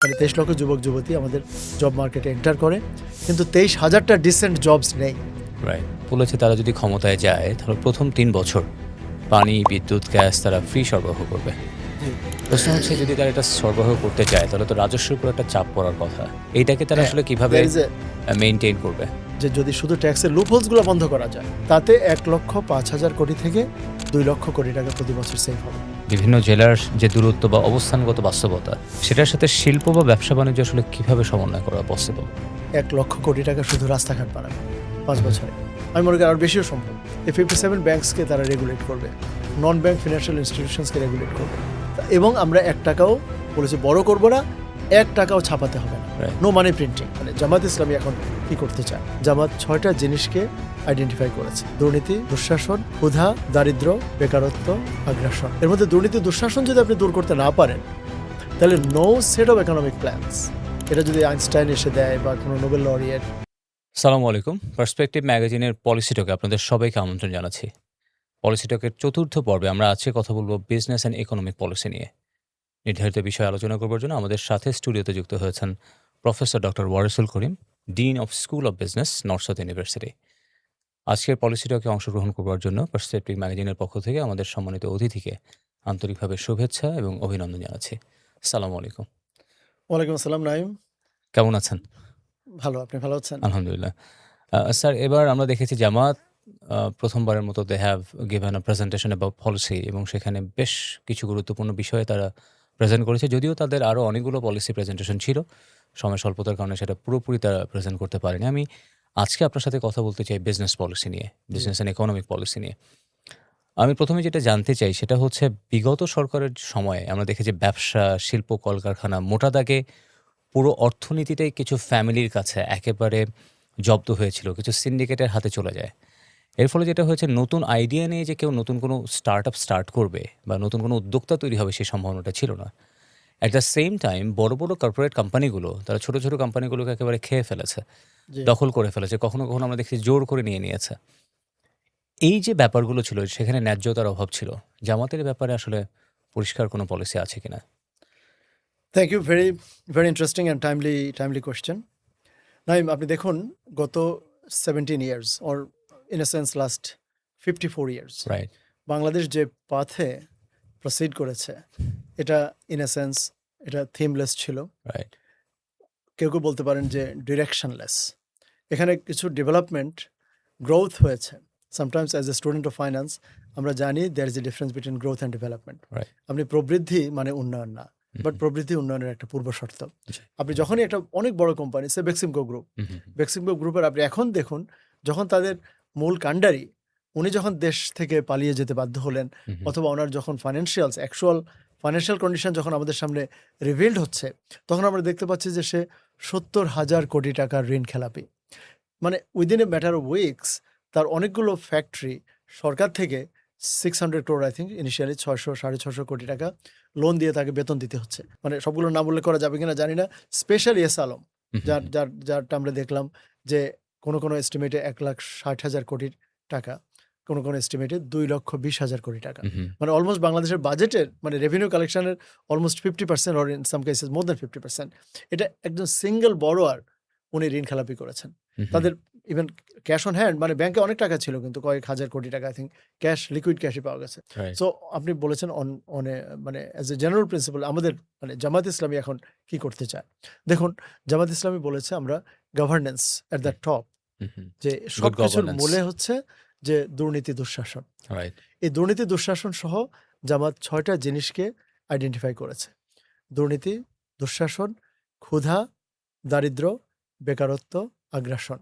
মানে 23 লক্ষ যুবক যুবতী আমাদের জব মার্কেটে এন্টার করে, কিন্তু 23,000টা ডিসেন্ট জবস নেই। রাইট। বলেছে তারা যদি ক্ষমতায় যায় তাহলে প্রথম ৩ বছর পানি, বিদ্যুৎ, গ্যাস তারা ফ্রি সরবরাহ করবে। প্রশ্ন হচ্ছে যদি তারা এটা সরবরাহ করতে চায় তাহলে তো রাজস্বের উপর একটা চাপ পড়ার কথা। এইটাকে তারা আসলে কিভাবে There is a- মেইনটেইন করবে? যে যদি শুধু ট্যাক্সের লুপহোলসগুলো বন্ধ করা যায়, তাতে 1,05,000 কোটি থেকে 2 লক্ষ কোটি টাকা প্রতি বছর সেভ হবে। বিভিন্ন জেলার যে দূরত্ব বা অবস্থানগত বাস্তবতা সেটার সাথে শিল্প বা ব্যবসা বাণিজ্য আসলে কিভাবে সমন্বয় করা পসিবল? 1 লক্ষ কোটি টাকা শুধু রাস্তাঘাট বানাবে 5 বছরে। আমি মনে করি আরও বেশিও সম্ভব। এই 57 ব্যাংকসকে তারা রেগুলেট করবে, নন ব্যাংক ফিনান্সিয়াল ইনস্টিটিউশনসকে রেগুলেট করবে, এবং আমরা 1 টাকাও বলেছি বড় করব না, 1 টাকাও ছাপাতে হবে না, Right. No money printing. মানে জামাত ইসলামী এখন কি করতে চায়? জামাত 6টা জিনিসকে আইডেন্টিফাই করেছে: দুর্নীতি, দুঃশাসন, ক্ষুধা, দারিদ্র, বেকারত্ব, আগ্রাসন। এর মধ্যে দুর্নীতি, দুঃশাসন যদি আপনি দূর করতে না পারেন, তাহলে no set of economic plans. এটা যদি আইনস্টাইন এসে দেয় বা কোনো নোবেল লরিয়েট। সালামু আলাইকুম। পার্সপেক্টিভ ম্যাগাজিনের পলিসি টকে আপনাদের সবাইকে আমন্ত্রণ জানাচ্ছি। পলিসি টকের চতুর্থ পর্বে আমরা আজকে কথা বলবো বিজনেস অ্যান্ড ইকোনমিক পলিসি নিয়ে। নির্ধারিত বিষয়ে আলোচনা করবার জন্য আমাদের সাথে স্টুডিওতে যুক্ত হয়েছেন professor doctor Warisul Karim, dean of school of business, north south university. আজকের পলিসি টকে অংশগ্রহণ করবার জন্য পার্সপেক্টিভ ম্যাগাজিনের পক্ষ থেকে আমাদের সম্মানিত অতিথিকে আন্তরিকভাবে শুভেচ্ছা এবং অভিনন্দন জানাচ্ছি। সালামু আলাইকুম। ওয়ালাইকুম আসসালাম নাইম। কেমন আছেন? ভালো, আপনি ভালো আছেন? আলহামদুলিল্লাহ। স্যার, এবার আমরা দেখেছি জামাত প্রথমবারের মতো they have given a presentation about policy এবং সেখানে বেশ কিছু গুরুত্বপূর্ণ বিষয়ে তারা প্রেজেন্ট করেছে। যদিও তাদের আরও অনেকগুলো পলিসি প্রেজেন্টেশন ছিল। সময় স্বল্পতার কারণে সেটা পুরোপুরি তারা প্রেজেন্ট করতে পারেনি। আমি আজকে আপনার সাথে কথা বলতে চাই বিজনেস পলিসি নিয়ে, বিজনেস অ্যান্ড ইকোনমিক পলিসি নিয়ে। আমি প্রথমে যেটা জানতে চাই সেটা হচ্ছে বিগত সরকারের সময়ে আমরা দেখেছি ব্যবসা, শিল্প, কলকারখানা মোটা দাগে পুরো অর্থনীতিটাই কিছু ফ্যামিলির কাছে একেবারে জব্দ হয়েছিল, কিছু সিন্ডিকেটের হাতে চলে যায়। এর ফলে যেটা হয়েছে, নতুন আইডিয়া নিয়ে যে কেউ নতুন কোনো স্টার্টআপ স্টার্ট করবে বা নতুন কোনো উদ্যোক্তা তৈরি হবে সেই সম্ভাবনাটা ছিল না। অ্যাট দ্য সেম টাইম বড় বড় কর্পোরেট কোম্পানিগুলো তারা ছোট ছোট কোম্পানিগুলোকে একেবারে খেয়ে ফেলেছে, জি। দখল করে ফেলেছে, কখনো কখনো আমরা দেখছি জোর করে নিয়ে নিয়েছে। এই যে ব্যাপারগুলো ছিল সেখানে ন্যায্যতার অভাব ছিল। জামাতের ব্যাপারে আসলে পরিষ্কার কোনো পলিসি আছে কিনা? Thank you. Very very interesting and timely question. Naim, আপনি দেখুন, গত 17 years or in a sense last 54 years right. Bangladesh যে পাথে প্রসিড করেছে, এটা ইন এ সেন্স এটা থিমলেস ছিল। রাইট। কেউ কেউ বলতে পারেন যে ডিরেকশনলেস। এখানে কিছু ডেভেলপমেন্ট, গ্রোথ হয়েছে। Sometimes as a student of finance আমরা জানি there is a difference between growth and development. Right. আপনি প্রবৃদ্ধি মানে উন্নয়ন না, বাট প্রবৃদ্ধি উন্নয়নের একটা পূর্ব শর্ত। জি। আপনি যখনই একটা অনেক বড় কোম্পানি, সে বেক্সিমকো গ্রুপ, বেক্সিমকো গ্রুপের আপনি এখন দেখুন, যখন তাদের মূল কাণ্ডারি উনি যখন দেশ থেকে পালিয়ে যেতে বাধ্য হলেন, অথবা ওনার যখন অ্যাকচুয়াল ফাইন্যান্সিয়াল কন্ডিশন যখন আমাদের সামনে রিভিল্ড হচ্ছে, তখন আমরা দেখতে পাচ্ছি যে সে 70,000 কোটি টাকার ঋণ খেলাপি। মানে within a matter of weeks তার অনেকগুলো ফ্যাক্টরি সরকার থেকে 600 crore, আই থিঙ্ক ইনিশিয়ালি 600-650 কোটি টাকা লোন দিয়ে তাকে বেতন দিতে হচ্ছে। মানে সবগুলোর নাম উল্লেখ করা যাবে কিনা জানি না। স্পেশালি এস আলম, যারটা আমরা দেখলাম যে কোনো এস্টিমেটে 1,60,000 কোটি টাকা, কোনো এস্টিমেটে 2,20,000 কোটি টাকা। মানে অলমোস্ট বাংলাদেশের বাজেটের মানে রেভিনিউ কালেকশনের almost 50% or in some cases more than 50%। এটা একজন সিঙ্গেল বড়োয়ার উনি ঋণ খেলাপি করেছেন। তাদের ইভেন ক্যাশ অন হ্যান্ড, মানে ব্যাংকে অনেক টাকা ছিল কিন্তু কয়েক হাজার কোটি টাকা আই থিঙ্ক ক্যাশ, লিকুইড ক্যাশই পাওয়া গেছে। রাইট। সো আপনি বলেছেন অন এ মানে অ্যাজ এ জেনারেল প্রিন্সিপাল আমাদের মানে জামাত ইসলামী এখন কি করতে চায়? দেখুন, জামাত ইসলামী বলেছে আমরা গভর্নেন্স এট দ্য টপ, যে সবকিছুর governance. মূলে হচ্ছে যে দুর্নীতি, দুঃশাসন। রাইট। এই দুর্নীতি, দুঃশাসন সহ জামাত 6টা জিনিসকে আইডেন্টিফাই করেছে: দুর্নীতি, দুঃশাসন, ক্ষুধা, দারিদ্র, বেকারত্ব, আগ্রাসন।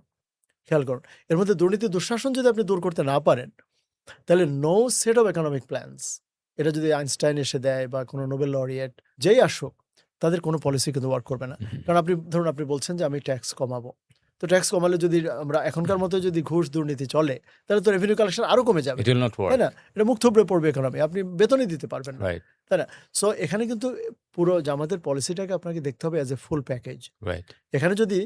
খেয়াল করুন, এর মধ্যে দুর্নীতি, দুঃশাসন যদি আপনি দূর করতে না পারেন, তাহলে no set of economic plans. এটা যদি আইনস্টাইন এসে দেয় বা কোনো নোবেল লরিয়েট যেই আসুক, তাদের কোনো পলিসি কিন্তু ওয়ার্ক করবে না। কারণ আপনি ধরুন, আপনি বলছেন যে আমি ট্যাক্স কমাবো, তো ট্যাক্স কমালে যদি আমরা এখনকার মতো যদি ঘুষ দুর্নীতি চলে, তাহলে তো রেভিনিউ কালেকশন আরও কমে যাবে, It will not work. তাই না? এটা মুখ থুবড়ে পড়বে ইকোনমি, আপনি বেতনই দিতে পারবেন না, রাইট। তাই না? সো এখানে কিন্তু পুরো জামাতের পলিসিটাকে আপনাকে দেখতে হবে as a full package. Right. এখানে যদি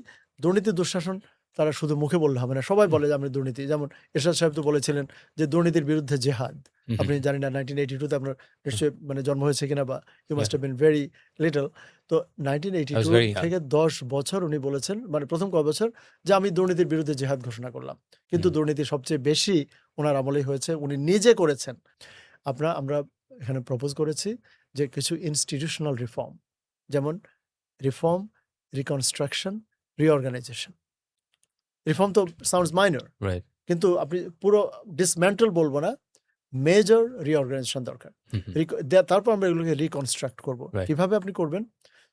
দুর্নীতি, দুঃশাসন তারা শুধু মুখে বললে হবে না, সবাই বলে যে আমরা দুর্নীতি। যেমন এরশাদ সাহেব তো বলেছিলেন যে দুর্নীতির বিরুদ্ধে জেহাদ। আপনি জানি না 1982 আপনার নিশ্চয়ই মানে জন্ম হয়েছে কিনা, বা you must have been very little. তো I was 1982 very young. থেকে 10 বছর উনি বলেছেন, মানে প্রথম কয় বছর, যে আমি দুর্নীতির বিরুদ্ধে জেহাদ ঘোষণা করলাম। কিন্তু দুর্নীতি সবচেয়ে বেশি ওনার আমলেই হয়েছে, উনি নিজে করেছেন। আমরা এখানে প্রপোজ করেছি যে কিছু ইনস্টিটিউশনাল রিফর্ম, যেমন রিফর্ম, রিকনস্ট্রাকশন, রিঅর্গানাইজেশন। রিফর্ম তো সাউন্ডস মাইনর, রাইট। কিন্তু আপনি পুরো ডিসম্যান্টল বলবো না, মেজর রিঅর্গানাইজেশন দরকার। তারপর আমরা এগুলোকে রিকনস্ট্রাক্ট করব। Right. কিভাবে আপনি করবেন?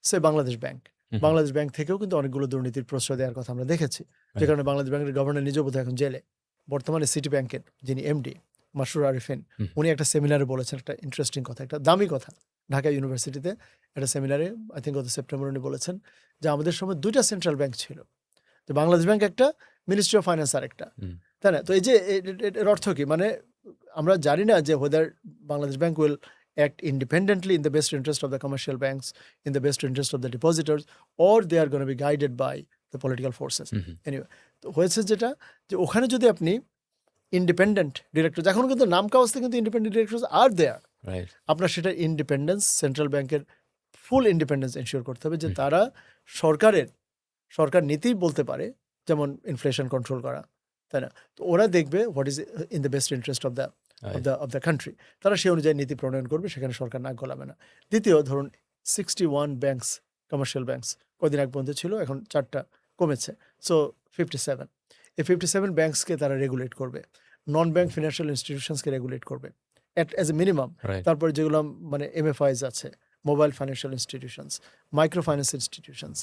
সে বাংলাদেশ ব্যাংক, বাংলাদেশ ব্যাংক থেকেও কিন্তু অনেকগুলো দুর্নীতির প্রশ্রয় দেওয়ার কথা আমরা দেখেছি, যে কারণে বাংলাদেশ ব্যাংকের গভর্নর নিজেও বোধহয় এখন জেলে। বর্তমানে সিটি ব্যাংকের যিনি এমডি মাসরুর আরিফিন, উনি একটা সেমিনারে বলেছেন একটা ইন্টারেস্টিং কথা, একটা দামি কথা। ঢাকা ইউনিভার্সিটিতে একটা সেমিনারে আই থিঙ্ক গত সেপ্টেম্বর উনি বলেছেন যে আমাদের সময় 2টা সেন্ট্রাল ব্যাংক ছিল, তো বাংলাদেশ ব্যাংক একটা, মিনিস্ট্রি অফ ফাইন্যান্স আর একটা, তাই না? তো এই যে এর অর্থ কি? মানে আমরা জানি না যে whether Bangladesh bank will act independently in the best interest of the commercial banks, in the best interest of the depositors, or they are going to be guided by the political forces. Anyway, তো হয়েছে যেটা, যে ওখানে যদি আপনি independent director, এখন কিন্তু নাম কাগজে কিন্তু ইন্ডিপেন্ডেন্ট ডিরেক্টরস আর দেয়ার, রাইট। আপনার সেটা ইন্ডিপেন্ডেন্স, সেন্ট্রাল ব্যাংকের ফুল ইন্ডিপেন্ডেন্স এনশিওর করতে হবে, যে তারা সরকার নীতি বলতে পারে, যেমন ইনফ্লেশন কন্ট্রোল করা, তাই না? তো ওরা দেখবে what is in the best interest of the country, তারা সেই অনুযায়ী নীতি প্রণয়ন করবে, সেখানে সরকার নাক গলাবে না। দ্বিতীয়, ধরুন 61 ব্যাংকস, কমার্শিয়াল ব্যাংকস কদিন আগ পর্যন্ত ছিল, এখন 4টা কমেছে, সো 57। এই 57 ব্যাংকসকে তারা রেগুলেট করবে, নন ব্যাংক ফিনান্সিয়াল ইনস্টিটিউশনসকে রেগুলেট করবে অ্যাজ এ মিনিমাম। রাইট। তারপরে যেগুলো মানে এমএফআইস আছে, mobile financial institutions, micro finance institutions,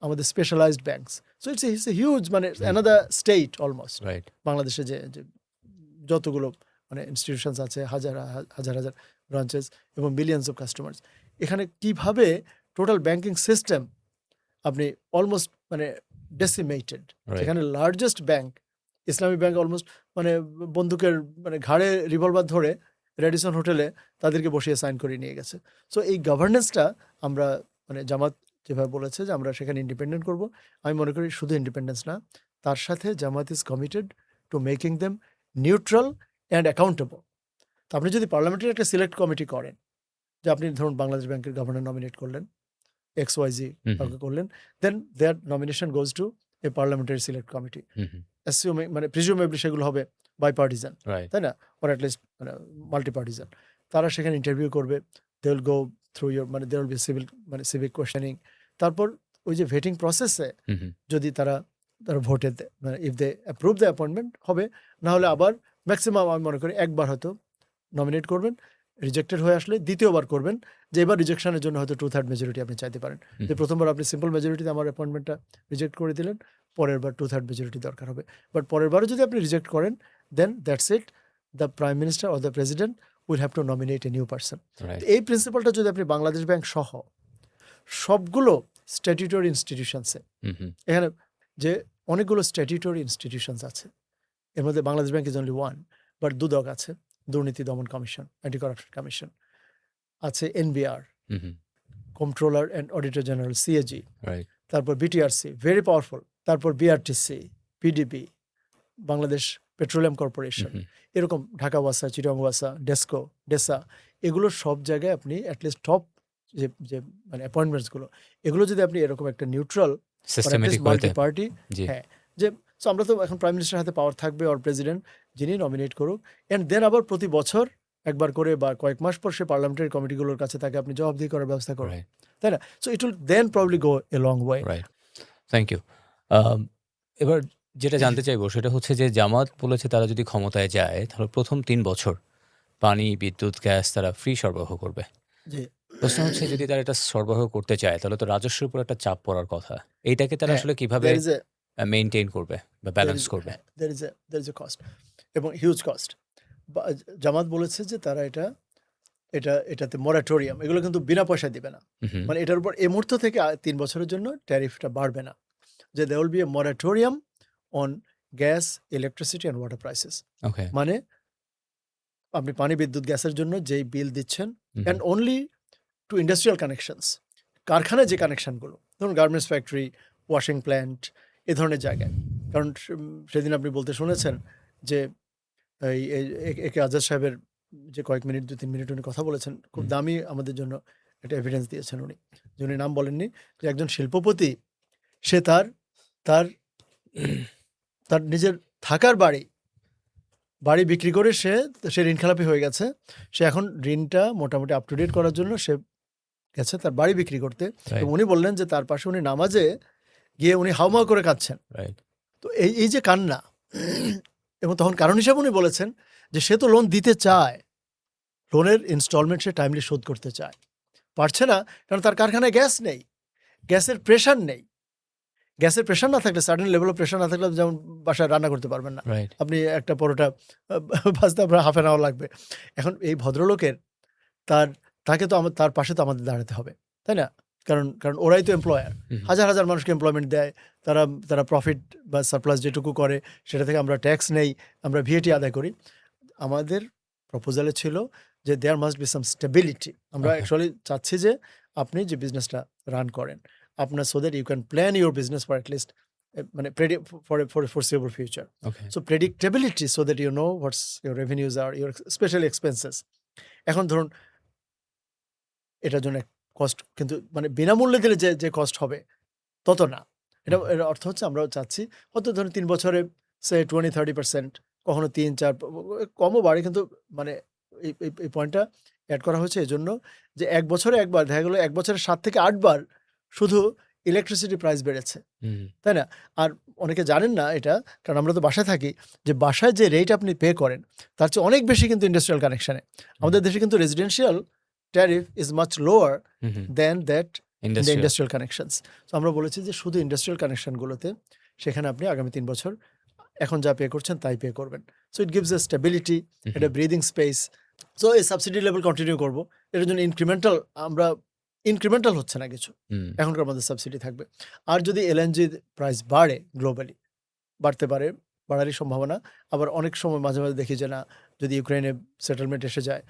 আমাদের specialised banks. So it's a huge, মানে অ্যানাদার স্টেট অলমোস্ট। রাইট। বাংলাদেশে যে যতগুলো মানে ইনস্টিটিউশনস আছে, হাজার হাজার ব্রাঞ্চেস এবং মিলিয়ন্স অফ কাস্টমার্স, এখানে কিভাবে টোটাল ব্যাংকিং সিস্টেম আপনি অলমোস্ট মানে ডেসিমেটেড। যেখানে লার্জেস্ট ব্যাংক, ইসলামী ব্যাংক, অলমোস্ট মানে বন্দুকের মানে ঘাড়ে রিভলভার ধরে রেডিসন হোটেলে তাদেরকে বসিয়ে সাইন করে নিয়ে গেছে। সো এই গভর্নেন্সটা আমরা মানে জামাত যেভাবে বলেছে যে আমরা সেখানে ইন্ডিপেন্ডেন্ট করব, আমি মনে করি শুধু ইন্ডিপেন্ডেন্স না, তার সাথে Jamaat is committed to making them neutral and accountable. তো আপনি যদি পার্লামেন্টের একটা সিলেক্ট কমিটি করেন, যে আপনি ধরুন বাংলাদেশ ব্যাংকের গভর্নর নমিনেট করলেন, XYZ কাউকে করলেন, then their nomination goes to a parliamentary select committee. Assuming মানে প্রিজুমেবলি সেগুলো হবে বাইপার্টিজান, রাইট। তাই না, অর অ্যাটলিস্ট মানে মাল্টিপার্টিজান। তারা সেখানে ইন্টারভিউ করবে, they will go through your, মানে they will be civic questioning. তারপর ওই যে ভেটিং প্রসেসে যদি তারা ভোটে মানে if they approve the appointment হবে, না হলে আবার ম্যাক্সিমাম আমি মনে করি একবার হয়তো নমিনেট করবেন, রিজেক্টেড হয়ে আসলে দ্বিতীয়বার করবেন, যে এবার রিজেকশনের জন্য হয়তো 2/3 মেজরিটি আপনি চাইতে পারেন। যে প্রথমবার আপনি সিম্পল মেজরিটিতে আমার অ্যাপয়েন্টমেন্টটা রিজেক্ট করে দিলেন, পরের বার 2/3 মেজরিটি দরকার হবে। বাট পরের বারও যদি আপনি রিজেক্ট করেন, then that's it, the prime minister or the president will have to nominate a new person. এই প্রিন্সিপালটা যদি আপনি বাংলাদেশ ব্যাংক সহ সবগুলো স্ট্যাটিউটরি ইনস্টিটিউশনসে, এখানে যে অনেকগুলো স্ট্যাটিউটরি ইনস্টিটিউশনস আছে, এর মধ্যে Bangladesh bank is only one, but Dudak আছে, Durniti Daman commission, anti corruption commission আছে, NBR, controller and auditor general CAG, তারপর BTRC ভেরি পাওয়ারফুল, তারপর BRTC, PDB, Bangladesh petroleum corporation, এরকম ঢাকা ওয়াসা, চিটাগং ওয়াসা, ডেসকো, ডেসা, এগুলো সব জায়গায় আপনি অ্যাটলিস্ট টপ যে মানে অ্যাপয়েন্টমেন্টসগুলো, এগুলো যদি আপনি এরকম একটা নিউট্রাল মাল্টি পার্টি, হ্যাঁ, যে সো আমরা তো এখন প্রাইম মিনিস্টার হাতে পাওয়ার থাকবে, অর প্রেসিডেন্ট, যিনি নমিনেট করুক, অ্যান্ড দেন আবার প্রতি বছর একবার করে বা কয়েক মাস পর সে পার্লামেন্টারি কমিটিগুলোর কাছে তাকে আপনি জবাবদিহি করার ব্যবস্থা করবেন, তাই না? So it will then probably go a long way. Right, thank you. এবার যেটা জানতে চাইবো সেটা হচ্ছে যে জামাত বলেছে তারা যদি ক্ষমতায় যায় তাহলে প্রথম 3 বছর পানি, বিদ্যুৎ, গ্যাস তারা ফ্রি সরবরাহ করবে। প্রশ্ন হচ্ছে যদি তারা এটা সরবরাহ করতে চায় তাহলে তো রাজস্বের উপর একটা চাপ পড়ার কথা, এইটাকে তারা আসলে কিভাবে মেইনটেইন করবে বা ব্যালেন্স করবে? there is a cost এবং হিউজ কস্ট। জামাত বলেছে যে তারা এটাতে মরাটোরিয়াম, এগুলো কিন্তু বিনা পয়সায় দিবে না, মানে এটার উপর এই মুহূর্ত থেকে 3 বছরের জন্য ট্যারিফটা বাড়বে না, যে there will be a moratorium on gas, electricity and water prices. ওকে, মানে আপনি পানি, বিদ্যুৎ, গ্যাসের জন্য যেই বিল দিচ্ছেন, and only to industrial connections, কারখানায় যে কানেকশনগুলো, ধরুন গার্মেন্টস ফ্যাক্টরি, ওয়াশিং প্ল্যান্ট, এ ধরনের জায়গায় কারণ সেদিন আপনি বলতে শুনেছেন যে এই একে আজাদ সাহেবের যে কয়েক মিনিট 2-3 মিনিট উনি কথা বলেছেন, খুব দামি আমাদের জন্য একটা এভিডেন্স দিয়েছেন উনি। যে উনি নাম বলেননি, যে একজন শিল্পপতি সে তার তার তার নিজের থাকার বাড়ি বিক্রি করে সে ঋণখেলাপি হয়ে গেছে। সে এখন ঋণটা মোটামুটি আপ টু ডেট করার জন্য সে গেছে তার বাড়ি বিক্রি করতে। এবং উনি বললেন যে তার পাশে উনি নামাজে গিয়ে উনি হাউমাউ করে কাঁদছেন। তো এই যে কান্না, এবং তখন কারণ হিসাবে উনি বলেছেন যে সে তো লোন দিতে চায়, লোনের ইনস্টলমেন্ট সে টাইমলি শোধ করতে চায়, পারছে না কারণ তার কারখানায় গ্যাস নেই, গ্যাসের প্রেশার নেই। গ্যাসের প্রেশার না থাকলে, সার্টেন লেভেল অফ প্রেশার না থাকলে যেমন বাসায় রান্না করতে পারবেন না। আপনি একটা পরোটা ভাজতে আপনার হাফ অ্যান আওয়ার লাগবে। এখন এই ভদ্রলোকের তাকে তো তার পাশে তো আমাদের দাঁড়াতে হবে, তাই না? কারণ ওরাই তো এমপ্লয়ার, হাজার হাজার মানুষকে এমপ্লয়মেন্ট দেয়, তারা প্রফিট বা সারপ্লাস যেটুকু করে সেটা থেকে আমরা ট্যাক্স নেই, আমরা ভিএটি আদায় করি। আমাদের প্রপোজালে ছিল যে there must be some stability. আমরা অ্যাকচুয়ালি চাচ্ছি যে আপনি যে বিজনেসটা রান করেন আপনার, so that you can plan your business for at least মানে for foreseeable future. So predictability, so that you know what's your revenues আর ইউর স্পেশালি এক্সপেন্সেস। এখন ধরুন এটার জন্য কস্ট, কিন্তু মানে বিনামূল্যে দিলে যে কস্ট হবে তত না। এর অর্থ হচ্ছে আমরাও চাচ্ছি হয়তো ধরুন 3 বছরে সে 20-30%, কখনো 3-4 কমও বাড়ে, কিন্তু মানে এই পয়েন্টটা অ্যাড করা হয়েছে এই জন্য যে 1 বছরে একবার দেখা গেলো 1 বছরে 7 থেকে 8 বার শুধু ইলেকট্রিসিটি প্রাইস বেড়েছে, তাই না? আর অনেকে জানেন না এটা, কারণ আমরা তো বাসায় থাকি, যে বাসায় যে রেট আপনি পে করেন তার চেয়ে অনেক বেশি কিন্তু ইন্ডাস্ট্রিয়াল কানেকশানে। আমাদের দেশে কিন্তু residential tariff is much lower than that industrial connections. তো আমরা বলেছি যে শুধু ইন্ডাস্ট্রিয়াল কানেকশনগুলোতে সেখানে আপনি আগামী 3 বছর এখন যা পে করছেন তাই পে করবেন। So it gives a stability, এটা ব্রিদিং স্পেস। সো এই সাবসিডি লেভেল কন্টিনিউ করবো, এটার জন্য ইনক্রিমেন্টাল হচ্ছে না কিছু, এখনকার মধ্যে সাবসিডি থাকবে। আর যদি এলএনজি প্রাইস বাড়ে, গ্লোবালি বাড়তে পারে, বাড়ারই সম্ভাবনা। আবার অনেক সময় মাঝে মাঝে দেখি যে না, যদি ইউক্রেনে সেটেলমেন্ট এসে যায়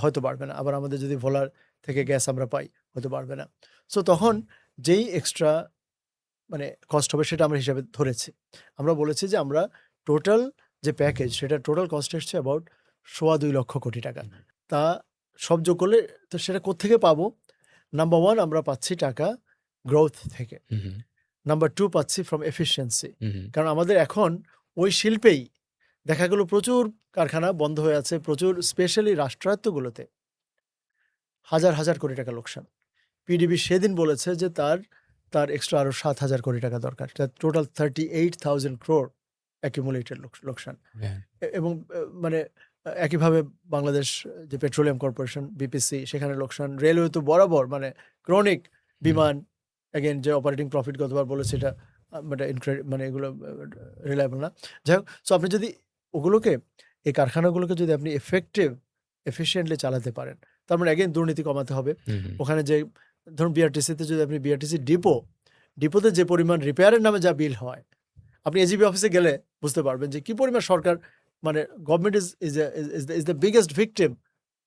হয়তো বাড়বে না, আবার আমাদের যদি ভোলার থেকে গ্যাস আমরা পাই হয়তো বাড়বে না। সো তখন যেই এক্সট্রা মানে কস্ট হবে সেটা আমরা হিসাবে ধরেছি। আমরা বলেছি যে আমরা টোটাল যে প্যাকেজ সেটা টোটাল কস্ট এসছে অ্যাবাউট 2.25 লক্ষ কোটি টাকা। তা সব যোগ করলে তো সেটা কোত্থেকে পাবো? নাম্বার 1 আমরা পাচ্ছি টাকা গ্রোথ থেকে, নাম্বার 2 পাচ্ছি ফ্রম এফিসিয়েন্সি। কারণ আমাদের এখন ওই শিল্পেই দেখা গেল প্রচুর কারখানা বন্ধ হয়ে আছে, প্রচুর স্পেশালি রাষ্ট্রায়ত্তগুলোতে হাজার হাজার কোটি টাকা লোকসান। পিডিবি সেদিন বলেছে যে তার এক্সট্রা আরো 7,000 কোটি টাকা দরকার, টোটাল 38,000 crore অ্যাকিউমুলেটেড লোকসান। এবং মানে একইভাবে বাংলাদেশ যে পেট্রোলিয়াম কর্পোরেশন বিপিসি, সেখানে লোকসান। রেলওয়ে তো বরাবর মানে ক্রনিক, বিমান অ্যাগেন যে অপারেটিং প্রফিট গতবার বলেছে এটা মানে এগুলো রিলায়েবল না। যাই হোক, সো আপনি যদি ওগুলোকে, এই কারখানাগুলোকে যদি আপনি এফিশিয়েন্টলি চালাতে পারেন, তার মানে অ্যাগেন দুর্নীতি কমাতে হবে। ওখানে যে ধরুন বিআরটিসিতে যদি আপনি বিআরটিসি ডিপোতে যে পরিমাণ রিপেয়ারের নামে যা বিল হয়, আপনি এজিবি অফিসে গেলে বুঝতে পারবেন যে কি পরিমাণ সরকার মানে government is the biggest victim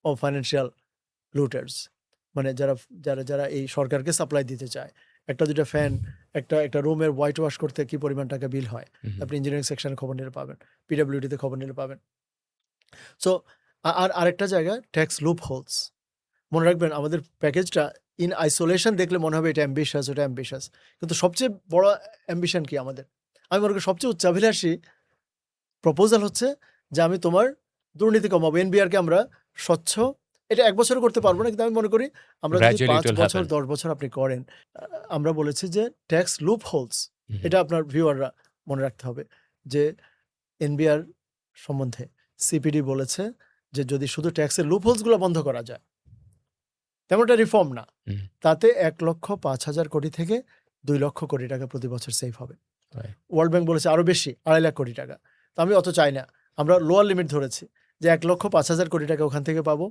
of financial looters. মানে যারা এই সরকারকে সাপ্লাই দিতে চায়। একটা দুটা ফ্যান, একটা রুমের হোয়াইট ওয়াশ করতে কি পরিমাণ টাকা বিল হয়, আপনি ইঞ্জিনিয়ারিং সেকশনে খবর নিলে পাবেন, পিডব্লিউডিতে খবর নিলে পাবেন। সো আরেকটা জায়গা ট্যাক্স লুপ হোলস। মনে রাখবেন আমাদের প্যাকেজটা ইন আইসোলেশন দেখলে মনে হবে এটা অ্যাম্বিশাস, ওটা অ্যাম্বিশাস, কিন্তু সবচেয়ে বড় অ্যাম্বিশন কি আমাদের? আমি মনে করি সবচেয়ে উচ্চাভিলাষী প্রপোজাল হচ্ছে যে আমি তোমার দুর্নীতি কমাবো। এনবিআরকে আমরা স্বচ্ছ, এটা 1 বছরে করতে পারবো না, কিন্তু আমি মনে করি আমরা যদি 5 বছর 10 বছর আপনি করেন, আমরা বলেছি যে ট্যাক্স লুপ হোলস, এটা আপনার ভিউয়াররা মনে রাখতে হবে যে এনবিআর সম্বন্ধে সিপিডি বলেছে যে যদি শুধু ট্যাক্সের লুপ হোলসগুলো বন্ধ করা যায়, তেমন একটা রিফর্ম না, তাতে 1,05,000 কোটি থেকে 2 লক্ষ কোটি টাকা প্রতি বছর সেভ হবে। ওয়ার্ল্ড ব্যাংক বলেছে আরো বেশি, 2.5 লাখ কোটি টাকা। তো আমি অত চাই না, আমরা লোয়ার লিমিট ধরেছি যে 1,05,000 কোটি টাকা ওখান থেকে পাবো।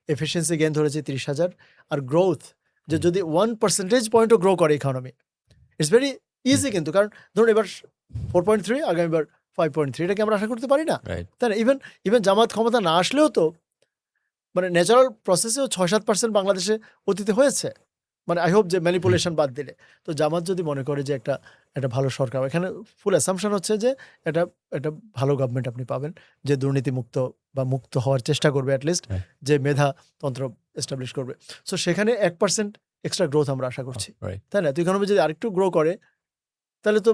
এফিসিয়েন্সি গেইন ধরেছি 30,000। আর গ্রোথ, যে যদি 1% পয়েন্টও গ্রো করে ইকোনমি, ইটস ভেরি ইজি। কিন্তু কারণ ধরুন এবার 4.3, আগামীবার 5.3, এটা কি আমরা আশা করতে পারি না? তাই না? ইভেন জামাত ক্ষমতা না আসলেও তো মানে ন্যাচারাল প্রসেসেও 6-7% বাংলাদেশে অতীতে হয়েছে, মানে আই হোপ যে ম্যানিপুলেশন বাদ দিলে। তো জামাত যদি মনে করে যে একটা ভালো সরকার, এখানে ফুল অ্যাসাম্পশন হচ্ছে যে এটা ভালো গভর্নমেন্ট আপনি পাবেন, যে দুর্নীতিমুক্ত বা মুক্ত হওয়ার চেষ্টা করবে অ্যাটলিস্ট, Right. যে মেধাতন্ত্র এস্টাবলিশ করবে। সো সেখানে 1% এক্সট্রা গ্রোথ আমরা আশা করছি, Right. তাই না? তো ইকোনমি যদি আরেকটু গ্রো করে তাহলে তো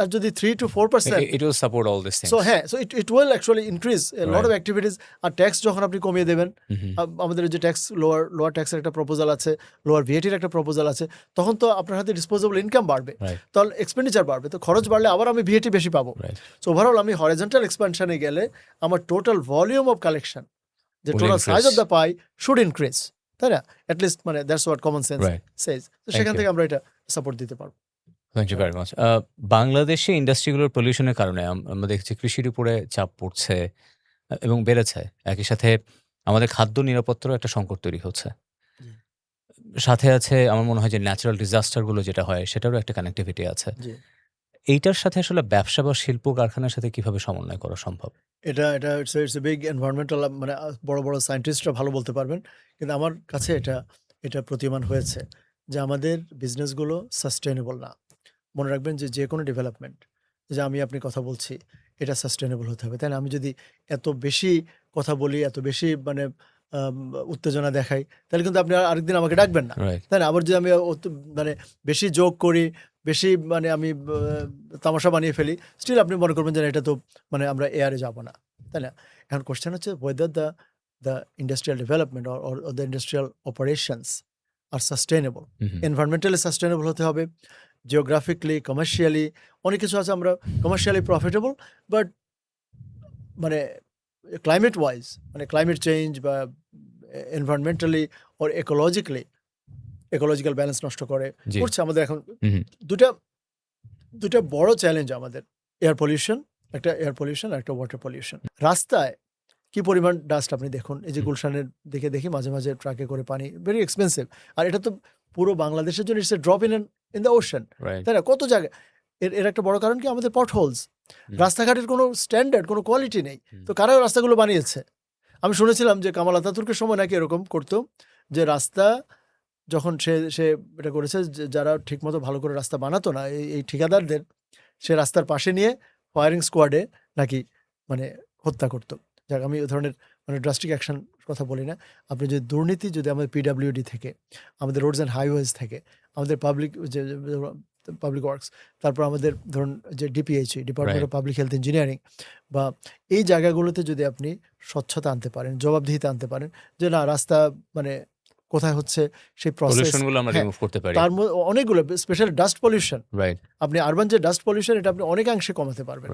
আর যদি 3 to 4%, It will support all these things. So হ্যাঁ, so it will actually increase a lot Right. Of activities. আর ট্যাক্স যখন আপনি কমিয়ে দেবেন, Mhm. আমাদের যে ট্যাক্স লোয়ার ট্যাক্সের একটা প্রপোজাল আছে, লোয়ার ভিএটির একটা প্রপোজাল আছে, তখন তো আপনার হাতে ডিসপোজেবল ইনকাম বাড়বে, Right. তাহলে এক্সপেন্ডিচার বাড়বে, তো খরচ বাড়লে আবার আমি ভিএটি বেশি পাবো। Right. সো ওভারঅল আমি হরিজন্টাল এক্সপ্যানশনে গেলে আমার টোটাল ভলিউম অফ কালেকশন, যে Will total size of increase. The pi should increase, তাই না? অ্যাটলিস্ট মানে that's what common sense Right. সেজ। তো Thank সেখান you. থেকে আমরা এটা সাপোর্ট দিতে পারবো। Thank you very much. বাংলাদেশে ইন্ডাস্ট্রিগুলোর পলিউশনের কারণে আমরা দেখছি কৃষির উপরে চাপ পড়ছে এবং বেড়েছে। একই সাথে আমাদের খাদ্য নিরাপত্তারও একটা সংকট তৈরি হচ্ছে। জি। সাথে আছে আমার মনে হয় যে ন্যাচারাল ডিজাস্টারগুলো যেটা হয় সেটারও একটা কানেক্টিভিটি আছে। জি। এইটার সাথে আসলে ব্যবসা বা শিল্প কারখানার সাথে কিভাবে সমন্বয় করা সম্ভব? এটা ইটস এ বিগ এনভায়রনমেন্টাল, মানে বড় সায়েন্টিস্টরা ভালো বলতে পারবেন। কিন্তু আমার কাছে এটা প্রতীয়মান হয়েছে যে আমাদের বিজনেসগুলো সাস্টেইনেবল না। মনে রাখবেন যে কোনো ডেভেলপমেন্ট, যে আপনি কথা বলছি, এটা সাস্টেইনেবল হতে হবে, তাই না? আমি যদি এত বেশি কথা বলি, এত বেশি মানে উত্তেজনা দেখাই, তাহলে কিন্তু আপনি আরেকদিন আমাকে ডাকবেন না, রাইট। তাই না? আবার যদি আমি মানে বেশি জোক করি, বেশি মানে আমি তামাশা বানিয়ে ফেলি, স্টিল আপনি মনে করবেন যে না, এটা তো মানে আমরা এয়ারে যাব না, তাই না? এখন কোশ্চেন হচ্ছে whether the industrial development or the industrial operations are sustainable. Environmentally sustainable হতে হবে, জিওগ্রাফিক্যালি, কমার্শিয়ালি, অনেক কিছু আছে। আমরা কমার্শিয়ালি প্রফিটেবল, বাট মানে ক্লাইমেট ওয়াইজ, মানে ক্লাইমেট চেঞ্জ বা এনভায়রনমেন্টালি ওর ইকোলজিক্যাল ব্যালেন্স নষ্ট করছে আমাদের। এখন দুটা বড় চ্যালেঞ্জ আমাদের, এয়ার পলিউশন আর একটা ওয়াটার পলিউশন। রাস্তায় কি পরিমাণ ডাস্ট আপনি দেখুন, এই যে গুলশানের দিকে দেখি মাঝে মাঝে ট্রাকে করে পানি, ভেরি এক্সপেন্সিভ। আর এটা তো পুরো বাংলাদেশের জন্য it's a drop in the ocean, তাই না? কত জায়গায় এর একটা বড় কারণ কি, আমাদের পটহোলস, রাস্তাঘাটের কোনো স্ট্যান্ডার্ড, কোনো কোয়ালিটি নেই। তো কারা রাস্তাগুলো বানিয়েছে? আমি শুনেছিলাম যে কামাল আতাতুর্কের সময় নাকি এরকম করতো, যে রাস্তা যখন সে এটা করেছে, যারা ঠিকমতো ভালো করে রাস্তা বানাতো না, এই ঠিকাদারদের, সে রাস্তার পাশে নিয়ে ফায়ারিং স্কোয়াডে নাকি মানে হত্যা করতো। যাক, আমি ওই ধরনের মানে ড্রাস্টিক অ্যাকশন কথা বলি না। আপনি যদি দুর্নীতি যদি আমাদের পিডাব্লিউডি থেকে, আমাদের রোডস অ্যান্ড হাইওয়েজ থেকে, আমাদের পাবলিক ওয়ার্কস, তারপর আমাদের ধরুন যে DPHE, department of public health engineering, বা এই জায়গাগুলোতে যদি আপনি স্বচ্ছতা আনতে পারেন, জবাবদিহিতা আনতে পারেন, যে না রাস্তা মানে কোথায় হচ্ছে সেই প্রসেস, তার মধ্যে অনেকগুলো, স্পেশাল ডাস্ট পলিউশন, আপনি আরবান যে ডাস্ট পলিউশন, এটা আপনি অনেকাংশে কমাতে পারবেন,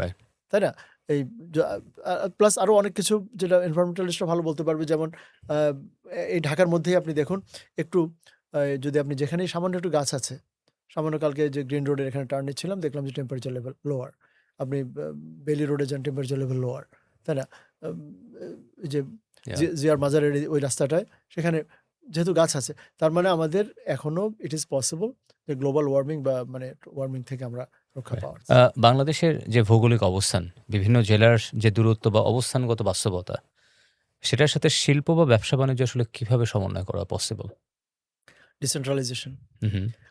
তাই না? এই প্লাস আরও অনেক কিছু যেটা এনভায়রনমেন্টালিস্টরা ভালো বলতে পারবে, যেমন এই ঢাকার মধ্যেই আপনি দেখুন একটু, যদি আপনি যেখানেই সামান্য একটু গাছ আছে, সামান্য কালকে যে গ্রিন রোডের এখানে টার্ন নিচ্ছিলাম, দেখলাম যে টেম্পারেচার লেভেল লোয়ার, আপনি বেলি রোডে যান, টেম্পারেচার লেভেল লোয়ার, তাই না? যে জিয়ার মাজারের ওই রাস্তাটায়, সেখানে যেহেতু গাছ আছে, তার মানে আমাদের এখনো ইট ইজ পসিবল যে গ্লোবাল ওয়ার্মিং বা মানে ওয়ার্মিং থেকে আমরা রক্ষা পাওয়ার। বাংলাদেশের যে ভৌগোলিক অবস্থান, বিভিন্ন জেলার যে দূরত্ব বা অবস্থানগত বাস্তবতা, সেটার সাথে শিল্প বা ব্যবসা বাণিজ্য আসলে কিভাবে সমন্বয় করা পসিবল? ডিসেন্ট্রালাইজেশন।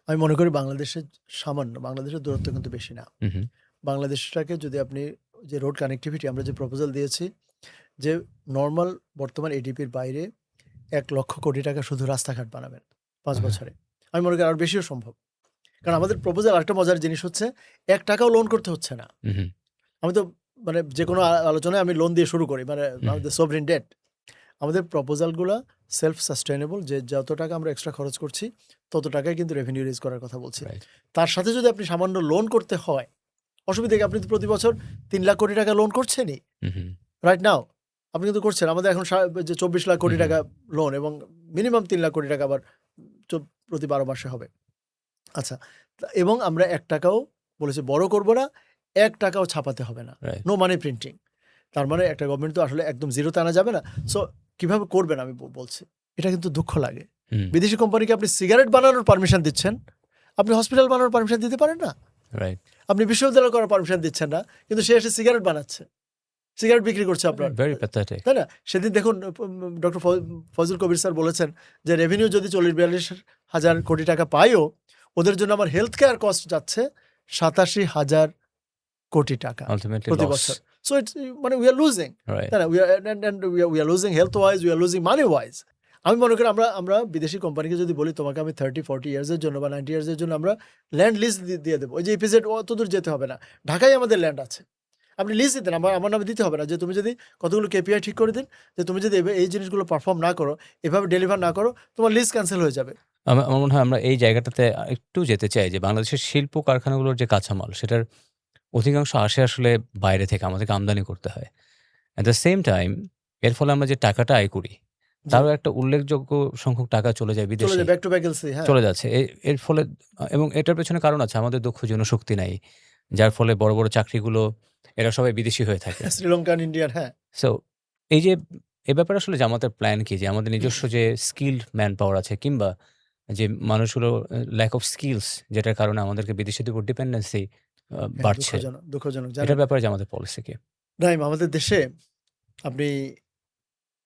আমি মনে করি বাংলাদেশের দূরত্ব কিন্তু বেশি না। বাংলাদেশটাকে যদি আপনি যে রোড কানেক্টিভিটি, আমরা যে প্রপোজাল দিয়েছি, যে নর্মাল বর্তমান এডিপির বাইরে 1 লক্ষ কোটি টাকা শুধু রাস্তাঘাট বানাবেন 5 বছরে, আমি মনে করি আরো বেশিও সম্ভব। কারণ আমাদের প্রপোজাল আরেকটা মজার জিনিস হচ্ছে, 1 টাকাও লোন করতে হচ্ছে না। আমি তো মানে যে কোনো আলোচনায় আমি লোন দিয়ে শুরু করি, মানে আমাদের সভরেন ডেট। আমাদের প্রপোজালগুলো সেলফ সাস্টেইনেবল, যে যত টাকা আমরা এক্সট্রা খরচ করছি তত টাকায় কিন্তু রেভিনিউ রেজ করার কথা বলছি। তার সাথে যদি আপনি সামান্য লোন করতে হয়, অসুবিধা কি? আপনি তো প্রতি বছর 3 লাখ কোটি টাকা লোন করছেনই রাইট নাও, আপনি কিন্তু করছেন। আমাদের এখন যে 24 লাখ কোটি টাকা লোন, এবং মিনিমাম 3 লাখ কোটি টাকা আবার প্রতি 12 মাসে হবে। আচ্ছা, এবং আমরা 1 টাকাও বলেছি বড় করবো না, 1 টাকাও ছাপাতে হবে না, নো মানি প্রিন্টিং। তার মানে একটা গভর্নমেন্ট তো আসলে একদম জিরোতে আনা যাবে না। সো কিভাবে করবেন আমি বলছি, এটা কিন্তু দুঃখ লাগে। বিদেশি কোম্পানিকে আপনি সিগারেট বানানোর পারমিশন দিচ্ছেন, আপনি হসপিটাল বানানোর পারমিশন দিতে পারেন না, আপনি বিশ্ববিদ্যালয় করার পারমিশন দিচ্ছেন না, কিন্তু সে এসে সিগারেট বানাচ্ছে। সিগারেট বিক্রি করছে আপনার, ভেরি প্যাথেটিক। তাই না? সেদিন দেখুন ডক্টর ফজল কবির স্যার বলেছেন যে রেভিনিউ যদি 40-42 হাজার কোটি টাকা পাইও, ওদের জন্য আমার হেলথ কেয়ার কস্ট যাচ্ছে 87,000 কোটি টাকা আলটিমেটলি প্রতি লস। বছর। সো ইটস মানে উই আর লুজিং, রাইট। তাই না? We are losing health wise, we are losing money wise. আমি মনে করি আমরা বিদেশি কোম্পানিকে যদি বলি তোমাকে আমি 30-40 ইয়ার্সের জন্য বা 90 ইয়ার্সের জন্য আমরা ল্যান্ড লিজ দিয়ে দেবো, ওই যে ইপিজেড অত দূর যেতে হবে না, ঢাকায় আমাদের ল্যান্ড আছে, আপনি লিজ দিতেন, আমার নামে দিতে হবে না। যে তুমি যদি কতগুলো কেপিআই ঠিক করে দিন, যে তুমি যদি এই জিনিসগুলো পারফর্ম না করো, এভাবে ডেলিভার না করো, তোমার লিজ ক্যান্সেল হয়ে যাবে। আমার মনে হয় আমরা এই জায়গাটাতে একটু যেতে চাই যে বাংলাদেশের শিল্প কারখানাগুলোর যে কাঁচামাল সেটার অধিকাংশ আসে আসলে বাইরে থেকে, আমাদেরকে আমদানি করতে হয়। অ্যাট দ্য সেম টাইম এর ফলে আমরা যে টাকাটা আয় করি তারও একটা উল্লেখযোগ্য সংখ্যক টাকা চলে যায় চলে বিদেশে, যায় ব্যাক টু ভ্যাকেন্সি। হ্যাঁ, চলে যাচ্ছে। এর ফলে এবং এটার পেছনে কারণ আছে, আমাদের দক্ষ জনশক্তি নাই। যার ফলে বড়, বড় চাকরিগুলো এরা সবাই বিদেশি হয়ে থাকে। শ্রীলঙ্কান, ইন্ডিয়ান। হ্যাঁ, সো এই যে এ ব্যাপারে আসলে জামাতের প্ল্যান কি? যে আমাদের নিজস্ব যে স্কিলড ম্যান পাওয়ার আছে কিংবা যে মানুষগুলো ল্যাক অফ স্কিলস যেটার কারণে আমাদেরকে বিদেশিদের উপর ডিপেন্ডেন্সি হ্যাঁ, বাড়ছে। দুঃখজনক জানেন। এটার ব্যাপারে জামাতের পলিসি কি? নাইম, আমাদের দেশে আপনি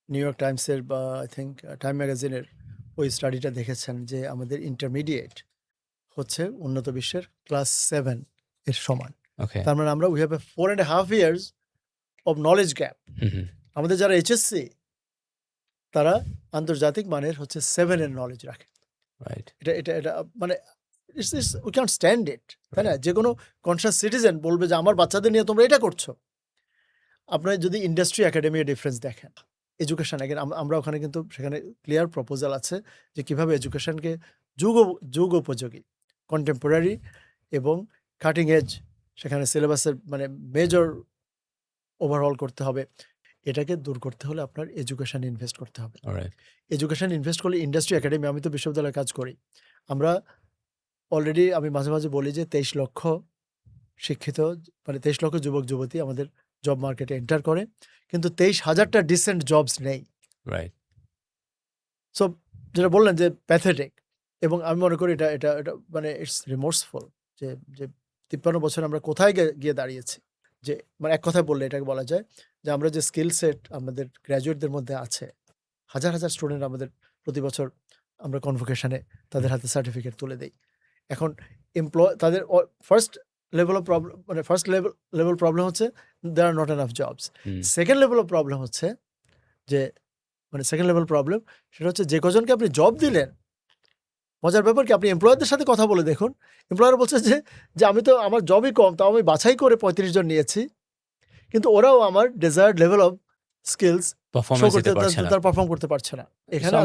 নিউ ইয়র্ক টাইমসের বা আই থিঙ্ক টাইম ম্যাগাজিনের ওই স্টাডিটা দেখেছেন যে আমাদের ইন্টারমিডিয়েট হচ্ছে উন্নত বিশ্বের ক্লাস 7 এর সমান। ওকে। তার মানে আমরা we have a 4.5 years of knowledge gap. Hmm, hmm. আমাদের যারা এইচএসসি তারা আন্তর্জাতিক মানের হচ্ছে 7 এর নলেজ রাখে। রাইট। এটা মানে উই ক্যান্ট স্ট্যান্ড ইট, তাই না? যে কোনো কনসাস সিটিজেন বলবে যে আমার বাচ্চাদের নিয়ে তোমরা এটা করছো। আপনার যদি ইন্ডাস্ট্রি একাডেমির ডিফারেন্স দেখেন, এডুকেশন এগেন আমরা ওখানে কিন্তু সেখানে ক্লিয়ার প্রপোজাল আছে যে কিভাবে এডুকেশনকে যুগ উপযোগী, কন্টেম্পোরারি এবং কাটিং এজ, সেখানে সিলেবাসের মানে মেজর ওভারঅল করতে হবে। এটাকে দূর করতে হলে আপনার এডুকেশন ইনভেস্ট করতে হবে। অলরাইট। এডুকেশন ইনভেস্ট করলে ইন্ডাস্ট্রি একাডেমি, আমি তো বিশ্ববিদ্যালয়ে কাজ করি, আমরা অলরেডি আমি মাঝে মাঝে বলি যে 23 লক্ষ শিক্ষিত মানে 23 লক্ষ যুবক যুবতী আমাদের জব মার্কেটে এন্টার করে, কিন্তু 23,000টা ডিসেন্ট জবস নেই। রাইট। সো যেটা বললেন যে প্যাথেটিক, এবং আমি মনে করি এটা এটা এটা মানে ইটস রিমোর্সফুল যে যে 53 বছর আমরা কোথায় গিয়ে দাঁড়িয়েছি। যে মানে এক কথায় বললে এটাকে বলা যায় যে আমরা যে স্কিল সেট আমাদের গ্র্যাজুয়েটদের মধ্যে আছে, হাজার হাজার স্টুডেন্ট আমাদের প্রতি বছর আমরা কনভোকেশনে তাদের হাতে সার্টিফিকেট তুলে দেই। এখন তাদের ফার্স্ট লেভেল অফ প্রবলেম, মানে ফার্স্ট লেভেল প্রবলেম হচ্ছে there are not enough jobs. Second level of problem হচ্ছে যে মানে সেকেন্ড লেভেল প্রবলেম সেটা হচ্ছে যে কজনকে আপনি জব দিলেন, মজার ব্যাপার কি আপনি এমপ্লয়ারদের সাথে কথা বলে দেখুন, এমপ্লয়ার বলছে যে আমি তো আমার জবই কম, তাও আমি বাছাই করে 35 জন নিয়েছি, কিন্তু ওরাও আমার desired level of skills performance দিতে পারছে না। তার পারফর্ম করতে পারছে না। এখানে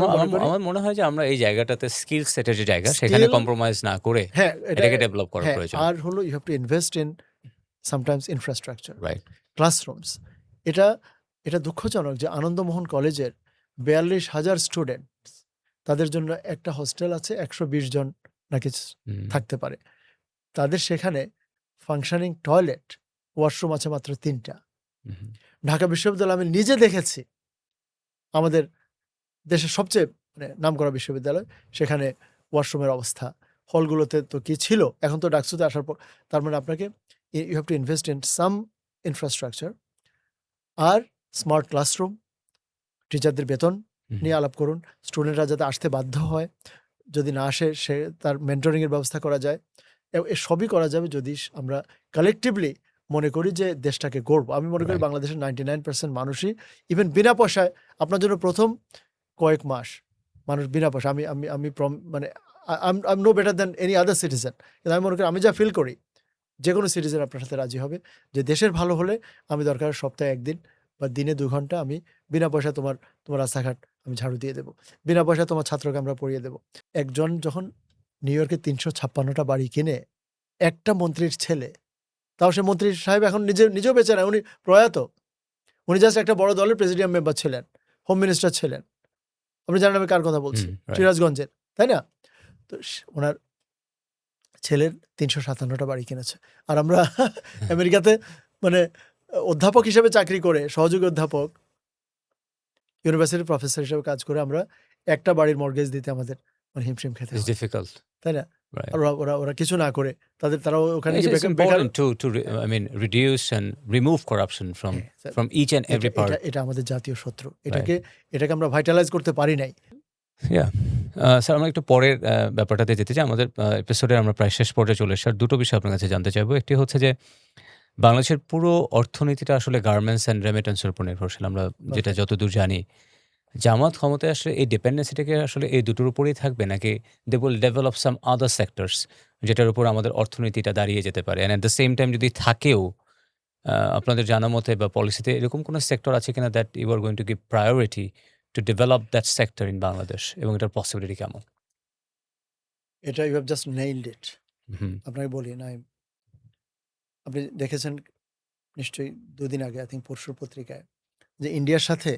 আমার মনে হয় যে আমরা এই জায়গাটাতে স্কিল সেটের যে জায়গা সেখানে কম্প্রোমাইজ না করে হ্যাঁ এটাকে ডেভেলপ করা হ্যাঁ, প্রয়োজন। আর হলো you have to invest in sometimes infrastructure, right. Classrooms. এটা দুঃখজনক যে আনন্দমোহন কলেজের 42,000 স্টুডেন্ট, তাদের জন্য একটা হোস্টেল আছে 120 জন নাকি থাকতে পারে, তাদের সেখানে ফাংশনিং টয়লেট ওয়াশরুম আছে মাত্র 3টা। ঢাকা বিশ্ববিদ্যালয় আমি নিজে দেখেছি, আমাদের দেশের সবচেয়ে মানে নামকরা বিশ্ববিদ্যালয়, সেখানে ওয়াশরুমের অবস্থা, হলগুলোতে তো কি ছিল, এখন তো ডাকসুতে আসার পর। তার মানে আপনাকে you have to invest in some infrastructure, আর স্মার্ট ক্লাসরুম, টিচারদের বেতন নিয়ে আলাপ করুন, স্টুডেন্টরা যাতে আসতে বাধ্য হয়, যদি না আসে সে তার মেন্টরিংয়ের ব্যবস্থা করা যায়। এ সবই করা যাবে যদি আমরা কালেকটিভলি মনে করি যে দেশটাকে গড়ব। আমি মনে করি বাংলাদেশের 99% মানুষই ইভেন বিনা পয়সায়, আপনার জন্য প্রথম কয়েক মাস মানুষ বিনা পয়সা, আমি মানে I am no better than any other citizen, কিন্তু আমি মনে করি আমি যা ফিল করি যে কোনো সিটিজেন আপনার সাথে রাজি হবে যে দেশের ভালো হলে আমি দরকার সপ্তাহে 1 দিন বা দিনে 2 ঘন্টা আমি বিনা পয়সা তোমার রাস্তাঘাট আমি ঝাড়ু দিয়ে দেবো, বিনা পয়সা তোমার ছাত্রকে আমরা পড়িয়ে দেবো। একজন যখন নিউ ইয়র্কে 356টা বাড়ি কিনে, একটা মন্ত্রীর ছেলে, তাও সে মন্ত্রী সাহেব এখন নিজেও বেঁচে না, উনি প্রয়াত, উনি জাস্ট একটা বড় দলের প্রেসিডিয়াম মেম্বার ছিলেন, হোম মিনিস্টার ছিলেন, আপনি জানেন আমি কার কথা বলছি, সিরাজগঞ্জের, তাই না? তো ওনার ছেলের 357টা বাড়ি কিনেছে, আর আমরা আমেরিকাতে মানে অধ্যাপক হিসেবে চাকরি করে, সহযোগী অধ্যাপক, ইউনিভার্সিটির প্রফেসর হিসেবে কাজ করে আমরা একটা বাড়ির মর্গেজ দিতে আমাদের মানে হিমশিম খেতে হয়, ডিফিকাল্ট। তাই না? Right. আর ওরা কিছু না করে তারাও ওখানে It's, গিয়ে it's বেকার important to I mean reduce and remove corruption হ্যাঁ, sir, from each and every part. এটা আমাদের জাতীয় শত্রু। Right. এটাকে আমরা ভাইটালাইজ করতে পারি নাই। Yeah. স্যার আমরা একটু পরের ব্যাপারটাতে যেতে চাই। আমাদের এপিসোডে আমরা প্রায় শেষ পর্যায়ে চলে এসেছি। আর দুটো বিষয় আপনার কাছে জানতে চাইবো। একটি হচ্ছে যে বাংলাদেশের পুরো অর্থনীতিটা আসলে গার্মেন্টস অ্যান্ড রেমিটেন্সের উপর নির্ভরশীল। আমরা যেটা যতদূর জানি। জামাত ক্ষমতায় আসলে এই ডিপেন্ডেন্সিটাকে আসলে এই দুটোর উপরেই থাকবে নাকি they will develop some other sectors যেটার উপর আমাদের অর্থনীতিটা দাঁড়িয়ে যেতে পারে? And at the same time যদি থাকেও আপনাদের জানা মতে বা পলিসিতে এরকম কোনো সেক্টর আছে কিনা that you are going to give priority to develop that sector in Bangladesh এবং এটার পসিবিলিটি কেমন? এটা you have just nailed it. Hmm, আপনাকে বলি না, আপনি দেখেছেন নিশ্চয়ই ২ দিন আগে, আই থিংক পরশুর পত্রিকায়, যে ইন্ডিয়ার সাথে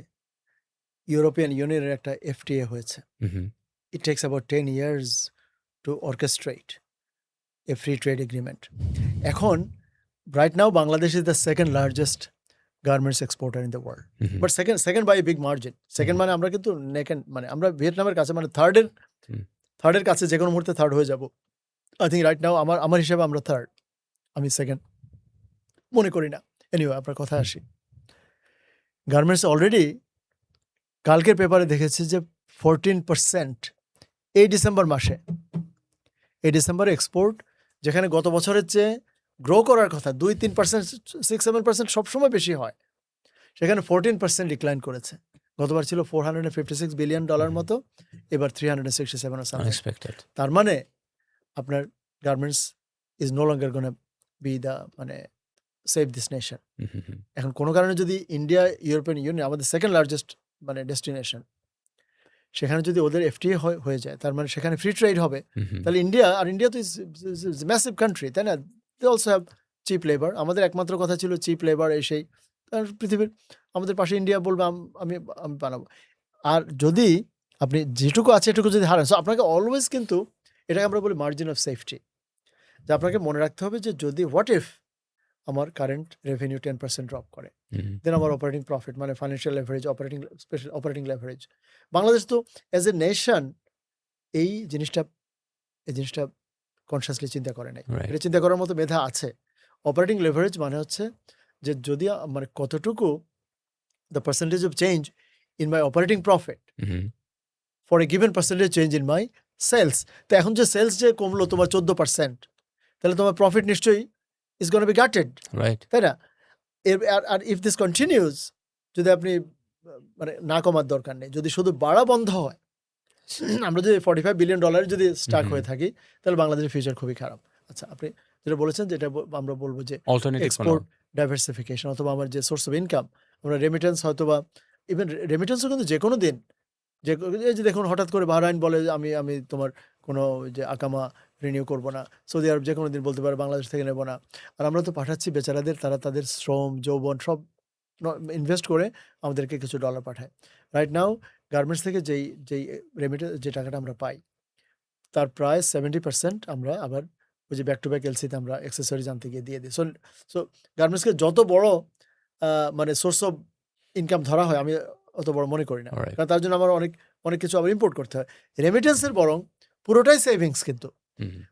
ইউরোপিয়ান ইউনিয়নের একটা FTA হয়েছে। হুম, It takes about 10 years to orchestrate a free trade agreement. এখন right now Bangladesh is the second largest garments exporter in the world, hmm, but second by a big margin. Second মানে আমরা কিন্তু মানে আমরা ভিয়েতনামের কাছে, মানে হুম। থার্ডের কাছে যে কোনো মুহূর্তে থার্ড হয়ে যাব। আই থিঙ্ক রাইট নাও আমার হিসাবে আমরা থার্ড, আমি সেকেন্ড মনে করি না। এনিওয়ে, আপনার কথা আসি। গার্মেন্টস অলরেডি কালকের পেপারে দেখেছি যে 14% এই ডিসেম্বরে এক্সপোর্ট, যেখানে গত বছরের চেয়ে গ্রো করার কথা 2-3%, 6-7% সবসময় বেশি হয়, সেখানে 14% ডিক্লাইন করেছে। গতবার ছিল $456 বিলিয়ন মতো, এবার 367 or something। আনএক্সপেক্টেড। তার মানে আপনার garments is no longer gonna be the মানে সেভ দিস নেশন। এখন কোনো কারণে যদি ইন্ডিয়া, ইউরোপিয়ান ইউনিয়ন, আমাদের সেকেন্ড লার্জেস্ট মানে ডেস্টিনেশন, সেখানে যদি ওদের FTA হয়ে যায়, তার মানে সেখানে ফ্রি ট্রেড হবে, তাহলে ইন্ডিয়া তো ইজ ম্যাসিভ কান্ট্রি, তাই না? They also have cheap labour. আমাদের একমাত্র কথা ছিল চিপ লেবার, সেই পৃথিবীর আমাদের পাশে ইন্ডিয়া বলবে আমি বানাবো। আর যদি আপনি যেটুকু আছে এটুকু যদি হারান, সো আপনাকে অলওয়েজ কিন্তু এটাকে আমরা বলি মার্জিন অফ সেফটি, যে আপনাকে মনে রাখতে হবে যে যদি হোয়াট ইফ আমার কারেন্ট রেভিনিউ 10% ড্রপ করে, দেন আমার অপারেটিং প্রফিট মানে financial leverage, operating leverage. Bangladesh তো অ্যাজ এ নেশন এই জিনিসটা কনসিয়াসলি চিন্তা করে নাই। Right. এটা চিন্তা করার মতো মেধা আছে। অপারেটিং লেভারেজ মানে হচ্ছে যে যদি মানে কতটুকু the percentage of change in my operating profit for a given percentage change in my sales. তো এখন যে সেলস যে কমলো তোমার 14%, তাহলে তোমার প্রফিট নিশ্চয়ই ইজ গোনা বি গাটেড, রাইট। তাই না? আর ইফ দিস কন্টিনিউজ, যদি আপনি মানে না কমার দরকার নেই, যদি শুধু বাড়া বন্ধ হয়, আমরা যদি $45 বিলিয়ন যদি স্টাক হয়ে থাকি, তাহলে বাংলাদেশের ফিউচার খুবই খারাপ। আচ্ছা, আপনি যেটা বলেছেন, যেটা আমরা বলবো যে অল্টারনেটিভ এক্সপোর্ট ডাইভার্সিফিকেশন, অথবা আমার যে সোর্স অফ ইনকাম, আমরা রেমিটেন্স, হয়তো বা ইভেন রেমিটেন্সও কিন্তু যে কোনো দিন, এই যে দেখুন হঠাৎ করে বাহরাইন বলে আমি তোমার কোনো যে আকামা রিনিউ করবো না, সৌদি আরব যে কোনো দিন বলতে পারে বাংলাদেশ থেকে নেবো না। আর আমরা তো পাঠাচ্ছি বেচারাদের, তারা তাদের শ্রম যৌবন সব ইনভেস্ট করে আমাদেরকে কিছু ডলার পাঠায়। রাইট নাও গার্মেন্টস থেকে যেই রেমিটেন্স, যে টাকাটা আমরা পাই, তার প্রায় 70% আমরা আবার ওই যে ব্যাক টু ব্যাক এলসিতে আমরা অ্যাক্সেসরিজ আনতে গিয়ে দিয়ে দিই। সো গার্মেন্টসকে যত বড় মানে সোর্স অফ ইনকাম ধরা হয়, আমি অত বড় মনে করি না, Alright. কারণ তার জন্য আমার অনেক কিছু আবার ইম্পোর্ট করতে হয়। রেমিটেন্সের বরং পুরোটাই সেভিংস। কিন্তু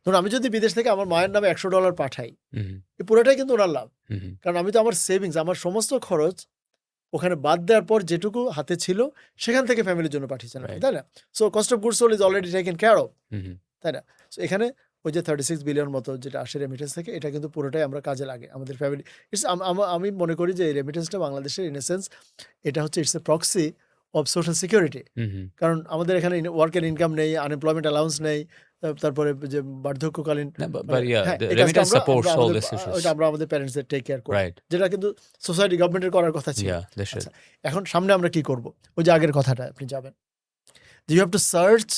ধরুন আমি যদি বিদেশ থেকে আমার মায়ের নামে $100 পাঠাই, এই পুরোটাই কিন্তু ওনার লাভ, কারণ আমি তো আমার সেভিংস, আমার সমস্ত খরচ ওখানে বাদ দেওয়ার পর যেটুকু হাতে ছিল সেখান থেকে ফ্যামিলির জন্য পাঠিয়েছেন, Right. তাই না? So cost of goods sold is already taken care of, তাই না? সো এখানে ওই যে 36 বিলিয়ন মতো যেটা আসে রেমিটেন্স থেকে, এটা কিন্তু পুরোটাই আমরা কাজে লাগে আমাদের ফ্যামিলি। আমি মনে করি যে এই রেমিটেন্সটা বাংলাদেশের ইন এ সেন্স এটা হচ্ছে it's a proxy of social security. কারণ আমাদের এখানে ওয়ার্কের ইনকাম নেই, আনএমপ্লয়মেন্ট অ্যালাউন্স নেই, তারপরে যে বার্ধক্যকালীন আমরা আমাদের প্যারেন্টসদের টেক কেয়ার করি, যেটা কিন্তু সোসাইটি গভর্নমেন্টের করার কথা ছিল। আচ্ছা, এখন সামনে আমরা কি করব? ওই যে আগের কথাটা আপনি যাবেন, you have to search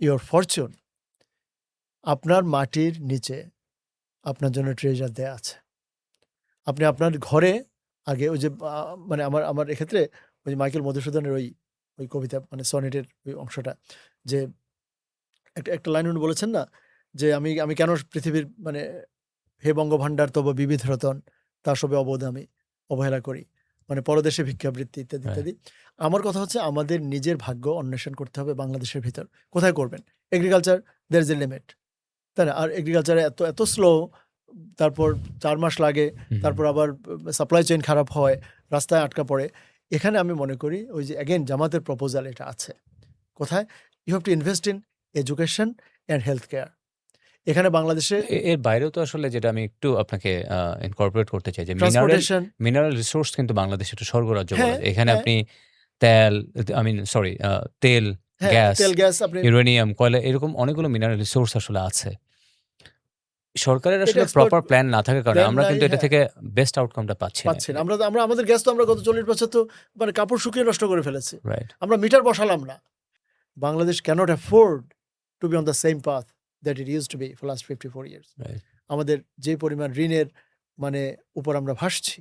your fortune. আপনার মাটির নিচে আপনার জন্য ট্রেজার দেয়া আছে। আপনি আপনার ঘরে আগে ওই যে মানে আমার এক্ষেত্রে ওই মাইকেল মধুসূদনের ওই কবিতা, মানে সনেটের ওই অংশটা, যে একটা লাইন উনি বলেছেন না, যে আমি কেন পৃথিবীর মানে হে বঙ্গভাণ্ডার তব বিবিধ রতন, তা সবে অবোধ আমি অবহেলা করি, মানে পরদেশে ভিক্ষাবৃত্তি ইত্যাদি রাইট। ইত্যাদি। আমার কথা হচ্ছে আমাদের নিজের ভাগ্য অন্বেষণ করতে হবে বাংলাদেশের ভিতর। কোথায় করবেন? Agriculture there is a limit, তাই না? আর এগ্রিকালচারে এত স্লো, তারপর ৪ মাস লাগে, তারপর আবার সাপ্লাই চেইন খারাপ হয়, রাস্তায় আটকা পড়ে। এখানে আমি মনে করি ওই যে অ্যাগেন জামাতের প্রপোজাল এটা আছে। কোথায়? You have to invest in education and health care. এখানে বাংলাদেশে এর বাইরেও তো আসলে যেটা আমি একটু আপনাকে ইনকর্পোরেট করতে চাই যে ট্রান্সপোর্টেশন, মিনারেল রিসোর্স কিন্তু বাংলাদেশ একটু স্বর্গরাজ্য বলা হ্যাঁ, যায়। এখানে হ্যাঁ, আপনি তেল তেল, হ্যাঁ, গ্যাস, তেল, গ্যাস আপনি ইউরেনিয়াম, কয়লা এরকম অনেকগুলো মিনারেল রিসোর্স আসলে আছে। সরকারের এটা আসলে এক্সপ্লয়েট প্রপার প্ল্যান না থাকার কারণে প্ল্যান আমরা নাই, কিন্তু এটা হ্যাঁ, থেকে বেস্ট আউটকামটা পাচ্ছি না পাচ্ছি না। এখানে। আমরা আমাদের গ্যাস তো আমরা গত ৪০ বছর তো মানে কাপড় শুকিয়ে নষ্ট করে ফেলেছি। রাইট, আমরা মিটার বসালাম না। Bangladesh cannot afford to be on the same path that it used to be for last 54 years. Right, আমাদের যে পরিমাণ ঋণের মানে উপর আমরা ভাসছি,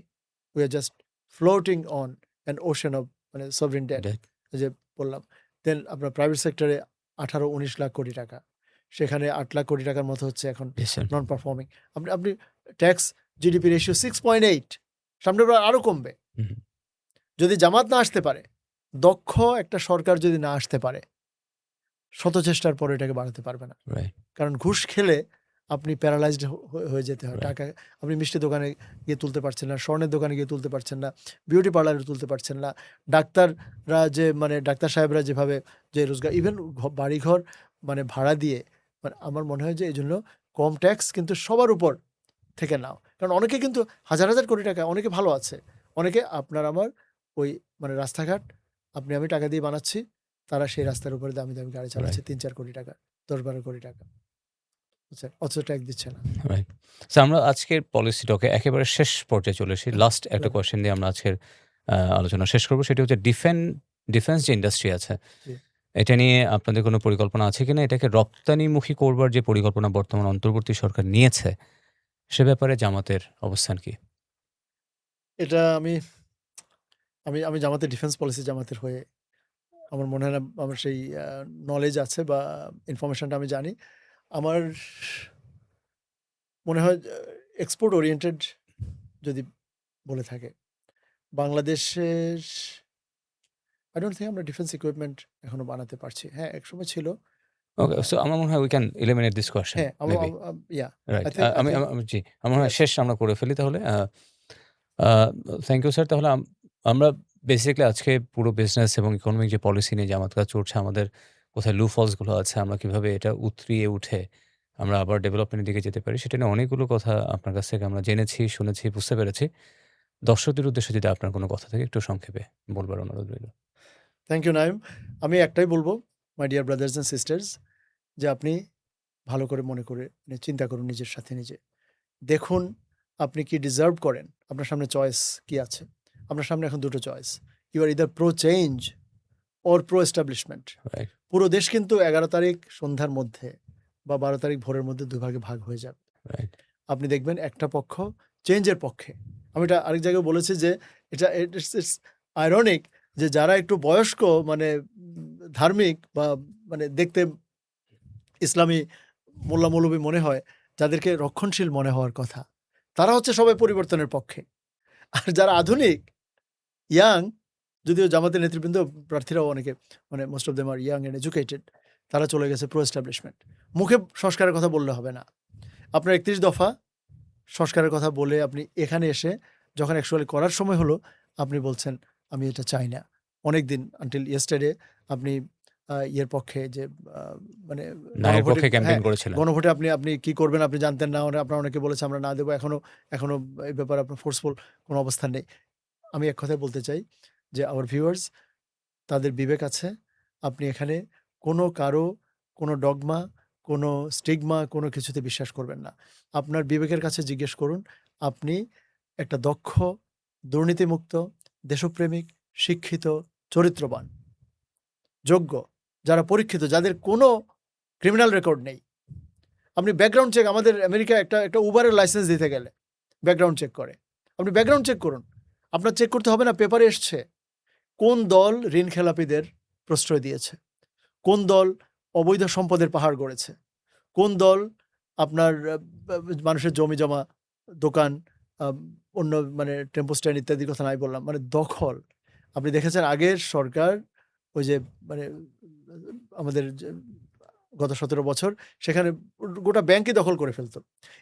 we are just floating on an ocean of মানে sovereign debt, রাইট, যে বললাম। দেন আপনার প্রাইভেট সেক্টরে ১৮-১৯ লাখ কোটি টাকা, সেখানে ৮ লাখ কোটি টাকার মতো হচ্ছে এখন ইয়েস স্যার। Non performing. আপনি ট্যাক্স জিডিপি রেশিও 6.8, সামনের বার আরো কমবে হুম, যদি জামাত না আসতে পারে। দক্ষ একটা সরকার যদি না আসতে পারে, শত চেষ্টার পরে এটাকে বাড়াতে পারবে না। রাইট, কারণ ঘুষ খেলে আপনি প্যারালাইজড হয়ে যেতে হয়। রাইট, টাকা আপনি মিষ্টি দোকানে গিয়ে তুলতে পারছেন না, স্বর্ণের দোকানে গিয়ে তুলতে পারছেন না, বিউটি পার্লারে তুলতে পারছেন না। ডাক্তাররা যে মানে ডাক্তার সাহেবরা যেভাবে যে রোজগার, ইভেন বাড়িঘর মানে ভাড়া দিয়ে, মানে আমার মনে হয় যে এই জন্য কম ট্যাক্স কিন্তু সবার উপর থেকে নাও। কারণ অনেকে কিন্তু হাজার হাজার কোটি টাকা, অনেকে ভালো আছে, অনেকে আপনার আমার ওই মানে রাস্তাঘাট আপনি আমি টাকা দিয়ে বানাচ্ছি, তারা সেই রাস্তার উপরে দামি দামি গাড়ি চালাচ্ছে রাইট, ৩-৪ কোটি টাকা, ১০-১২ কোটি টাকা, বুঝছেন? অথচ ট্যাক্স দিচ্ছে না। রাইট। সো আমরা আজকের পলিসি টকে একেবারে শেষ পর্যায়ে চলে এসেছি। লাস্ট একটা কোয়েশ্চেন দিয়ে আমরা আজকের আলোচনা শেষ করব। সেটি হচ্ছে ডিফেন্স যে ইন্ডাস্ট্রি আছে, জি। এটা নিয়ে আপনাদের কোনো পরিকল্পনা আছে কিনা? এটাকে রপ্তানিমুখী করবার যে পরিকল্পনা বর্তমান অন্তর্বর্তী সরকার নিয়েছে, সে ব্যাপারে জামাতের অবস্থান কি? এটা আমি আমি আমি জামাতের ডিফেন্স পলিসি জামাতের হয়ে আমার মনে হয় না আমার সেই নলেজ আছে বা ইনফরমেশনটা আমি জানি। আমার মনে হয় এক্সপোর্ট ওরিয়েন্টেড যদি বলে থাকে, বাংলাদেশের আই ডোন্ট থিংক আমরা ডিফেন্স ইকুইপমেন্ট এখনো বানাতে পারছি। হ্যাঁ, একসময় ছিল। ওকে, সো আমার মনে হয় we can eliminate this question হ্যাঁ, maybe. Yeah right. I think জি, আমার মনে হয় ইয়েস। শেষ আমরা করে ফেলি তাহলে। Thank you sir. তাহলে আমরা বেসিক্যালি আজকে পুরো বিজনেস এবং ইকোনমিক যে পলিসি নিয়ে জামাত কাজ চলছে, আমাদের কোথায় লুফলস গুলো আছে, আমরা কিভাবে এটা উতরিয়ে উঠে আমরা আবার ডেভেলপমেন্ট এর দিকে যেতে পারি, সেটা নিয়ে অনেকগুলো কথা আপনার কাছ থেকে আমরা জেনেছি, শুনেছি, বুঝতে পেরেছি। দর্শকদের উদ্দেশ্যে যদি আপনার কোনো কথা থাকে একটু সংক্ষেপে বলবার অনুরোধ রইল। Thank you Naim. আমি একটাই বলব, my dear brothers and sisters, যে আপনি ভালো করে মনে করে চিন্তা করুন নিজের সাথে নিজে। দেখুন আপনি কি ডিজার্ভ করেন। আপনার সামনে চয়েস কি আছে? আপনার সামনে এখন ২ টো choice. You are either pro change or pro establishment. Right, পুরো দেশ কিন্তু ১১ তারিখ সন্ধ্যার মধ্যে বা ১২ তারিখ ভোরের মধ্যে ২ ভাগে ভাগ হয়ে যাবে। রাইট, আপনি দেখবেন একটা পক্ষ চেঞ্জের পক্ষে। আমি এটা আরেক জায়গায় বলেছি যে এটা ইটস আইরনিক যে যারা একটু বয়স্ক মানে ধার্মিক বা মানে দেখতে ইসলামী মোল্লা মৌলবী মনে হয়, যাদেরকে রক্ষণশীল মনে হওয়ার কথা, তারা হচ্ছে সবাই পরিবর্তনের পক্ষে। আর যারা আধুনিক, ইয়াং, যদিও জামাতের নেতৃবৃন্দ প্রার্থীরাও অনেকে মানে most of them are young and educated, তারা চলে গেছে প্রো এস্টাবলিশমেন্ট। মুখে সংস্কারের কথা বললে হবে না। আপনার ৩১ দফা সংস্কারের কথা বলে আপনি এখানে এসে যখন অ্যাকচুয়ালি করার সময় হলো, আপনি বলছেন আমি এটা চাই না। অনেকদিন আনটিল ইয়েস্টারডে আপনি ইয়ের পক্ষে যে মানে ন্যায়ের গণভোটে, পক্ষে ক্যাম্পেইন হ্যাঁ, করেছিলেন। গণভোটে আপনি কি করবেন আপনি জানতেন না। আপনারা অনেকে বলেছে আমরা না দেবো। এখনো এই ব্যাপারে আপনার ফোর্সফুল কোনো অবস্থান নেই। আমি এক কথায় বলতে চাই যে আওয়ার ভিউয়ার্স, তাদের বিবেক আছে। আপনি এখানে কারো কোনো ডগমা, কোনো স্টিগমা কোনো কিছুতে বিশ্বাস করবেন না। আপনার বিবেকের কাছে জিজ্ঞেস করুন। আপনি একটা দক্ষ, দুর্নীতিমুক্ত, দেশপ্রেমিক, শিক্ষিত, চরিত্রবান, যোগ্য, যারা পরীক্ষিত, যাদের কোনো ক্রিমিনাল রেকর্ড নেই। আপনি ব্যাকগ্রাউন্ড চেক, আমাদের আমেরিকায় একটা উবারের লাইসেন্স দিতে গেলে ব্যাকগ্রাউন্ড চেক করে। আপনি ব্যাকগ্রাউন্ড চেক করুন। আপনার চেক করতে হবে না, পেপারে এসছে কোন দল ঋণ খেলাপিদের প্রশ্রয় দিয়েছে, কোন দল অবৈধ সম্পদের পাহাড় গড়েছে, কোন দল আপনার মানুষের জমি জমা, দোকান আম অন্য মানে টেম্পো স্ট্যান্ড ইত্যাদির কথা নাই বললাম। মানে দখল। আপনি দেখেছেন আগের সরকার ওই যে মানে আমাদের যে গত ১৭ বছর সেখানে গোটা ব্যাংকই দখল করে ফেলত।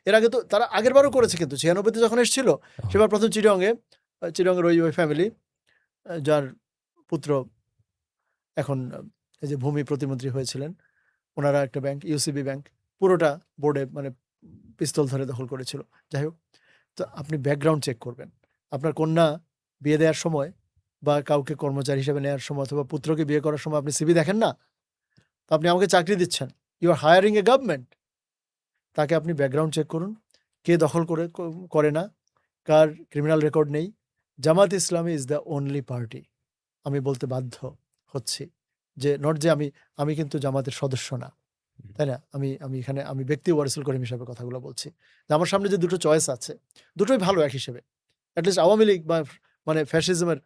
এর আগে তো তারা আগেরবারও করেছে কিন্তু ৯৬ তে যখন এসেছিল ওহ! সেবার ১ম চিটাগংয়ের ওই ফ্যামিলি যার পুত্র এখন এই যে ভূমি প্রতিমন্ত্রী হয়েছিলেন। উনারা একটা ব্যাংক, ইউসিবি ব্যাংক পুরোটা বোর্ডে মানে পিস্তল ধরে দখল করেছিল। যাই হোক, তো আপনি ব্যাকগ্রাউন্ড চেক করবেন। আপনার কন্যা বিয়ে দেওয়ার সময় বা কাউকে কর্মচারী হিসেবে নেওয়ার সময় অথবা পুত্রকে বিয়ে করার সময় আপনি সিভি দেখেন না? তো আপনি আমাকে চাকরি দিচ্ছেন। You are hiring a government. তাকে আপনি ব্যাকগ্রাউন্ড চেক করুন। কে দখল করে না, কার ক্রিমিনাল রেকর্ড নেই। Jamaat Islami is the only party. আমি বলতে বাধ্য হচ্ছি যে নট যে আমি কিন্তু জামাতের সদস্য না। তাই না? আমি এখানে ব্যক্তি ওয়ারিসুল করিম হিসাবে কথাগুলো বলছি। যে আমার সামনে যে দুটো চয়েস আছে, দুটোই ভালো এক হিসেবে। এট লিস্ট আওয়ামী লীগ বা মানে ফ্যাসিজমের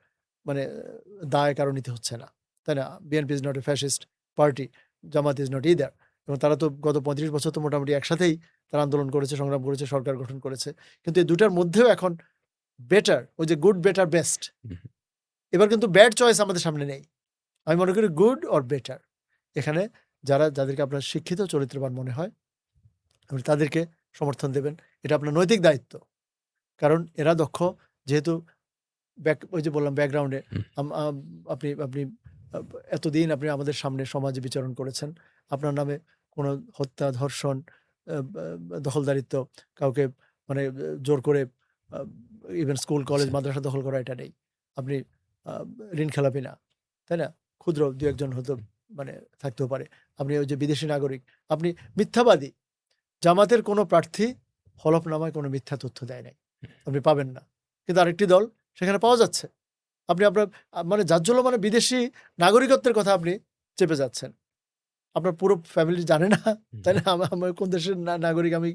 মানে দায় কারো নিতে হচ্ছে না। তাই না? BNP is not a fascist party, Jamaat is not either. এবং তারা তো গত ৩৫ বছর তো মোটামুটি একসাথেই তারা আন্দোলন করেছে, সংগ্রাম করেছে, সরকার গঠন করেছে। কিন্তু এই দুটার মধ্যেও এখন বেটার, ওই যে গুড, বেটার, বেস্ট। হুম, এবার কিন্তু ব্যাড চয়েস আমাদের সামনে নেই। আমি মনে করি গুড অর বেটার। এখানে যাদেরকে আপনার শিক্ষিত চরিত্রবান মনে হয় আপনি তাদেরকে সমর্থন দেবেন। এটা আপনার নৈতিক দায়িত্ব। কারণ এরা দক্ষ, যেহেতু ওই যে বললাম ব্যাকগ্রাউন্ডে হুম। আম আম আপনি আপনি আ এতদিন আপনি আমাদের সামনে সমাজে বিচরণ করেছেন। আপনার নামে কোনো হত্যা, ধর্ষণ, দখলদারিত্ব, কাউকে মানে জোর করে আ ইভেন স্কুল, কলেজ, আচ্ছা। মাদ্রাসা দখল করা এটা নেই। আপনি আ ঋণ খেলাপি না। তাই না? ক্ষুদ্র ২-১ জন হয়তো হুম, মানে থাকতেও পারে। আপনি ওই যে বিদেশি নাগরিক, আপনি মিথ্যাবাদী। জামাতের কোনো প্রার্থী হলফনামায় কোনো মিথ্যা তথ্য দেয় নাই। আপনি পাবেন না। কিন্তু আরেকটি দল সেখানে পাওয়া যাচ্ছে। আপনি আপনার মানে জাজ্জল্য মানে বিদেশি নাগরিকত্বের কথা আপনি চেপে যাচ্ছেন। আপনার পুরো ফ্যামিলি জানে না, হুম, তাই না? আমার কোন দেশের নাগরিক, আমি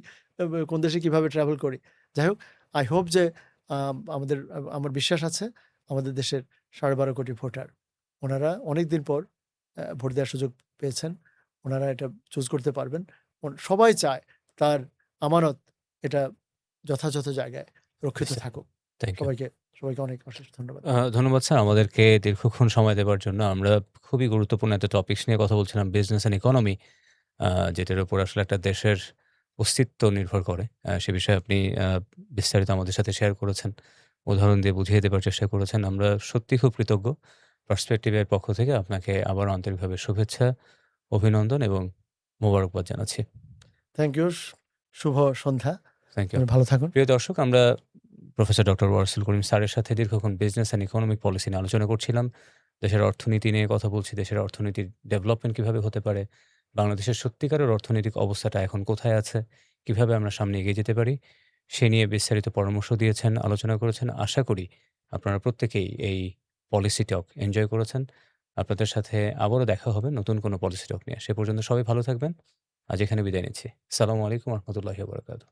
কোন দেশে কিভাবে ট্রাভেল করি। যাই হোক, আই হোপ যে আমার বিশ্বাস আছে আমাদের দেশের ১২.৫ কোটি ভোটার। উনারা অনেকদিন পর ভোট দেওয়ার সুযোগ পেয়েছেন। উনারা এটা চুজ করতে পারবেন। সবাই চায় তার আমানত এটা যথাযথ জায়গায় রক্ষিত আচ্ছা। থাকুক। Thank you. সবাইকে সবাইকে অনেক অশেষ ধন্যবাদ। ধন্যবাদ স্যার আমাদেরকে দীর্ঘক্ষণ সময় দেবার জন্য। আমরা খুবই গুরুত্বপূর্ণ একটা টপিকস নিয়ে কথা বলছিলাম, বিজনেস অ্যান্ড ইকোনমি, যেটার উপর আসলে একটা দেশের অস্তিত্ব নির্ভর করে। সে বিষয়ে আপনি বিস্তারিত আমাদের সাথে শেয়ার করেছেন। উদাহরণ দিয়ে বুঝিয়ে দেবার চেষ্টা করেছেন। আমরা সত্যিই খুব কৃতজ্ঞ। পার্সপেক্টিভ এর পক্ষ থেকে আপনাকে আবারও আন্তরিকভাবে শুভেচ্ছা, অভিনন্দন এবং মোবারকবাদ জানাচ্ছি। Thank you. শুভ সন্ধ্যা। Thank you. আপনি ভালো থাকুন। প্রিয় দর্শক, আমরা প্রফেসর ডক্টর ওয়ারসুল করিম স্যারের সাথে দীর্ঘক্ষণ বিজনেস অ্যান্ড ইকোনমিক পলিসি নিয়ে আলোচনা করছিলাম। দেশের অর্থনীতি নিয়ে কথা বলছি, দেশের অর্থনীতির ডেভেলপমেন্ট কিভাবে হতে পারে, বাংলাদেশের সত্যিকারের অর্থনৈতিক অবস্থাটা এখন কোথায় আছে, কিভাবে আমরা সামনে এগিয়ে যেতে পারি, সে নিয়ে বিস্তারিত পরামর্শ দিয়েছেন, আলোচনা করেছেন। আশা করি আপনারা প্রত্যেকেই এই পলিসি টক এনজয় করেছেন। আপনাদের সাথে আবারও দেখা হবে নতুন কোনো পলিসি টক নিয়ে। সে পর্যন্ত সবাই ভালো থাকবেন। আজ এখানে বিদায় নিচ্ছি। আসসালামু আলাইকুম ওয়া রাহমাতুল্লাহি ওয়া বারাকাতুহু।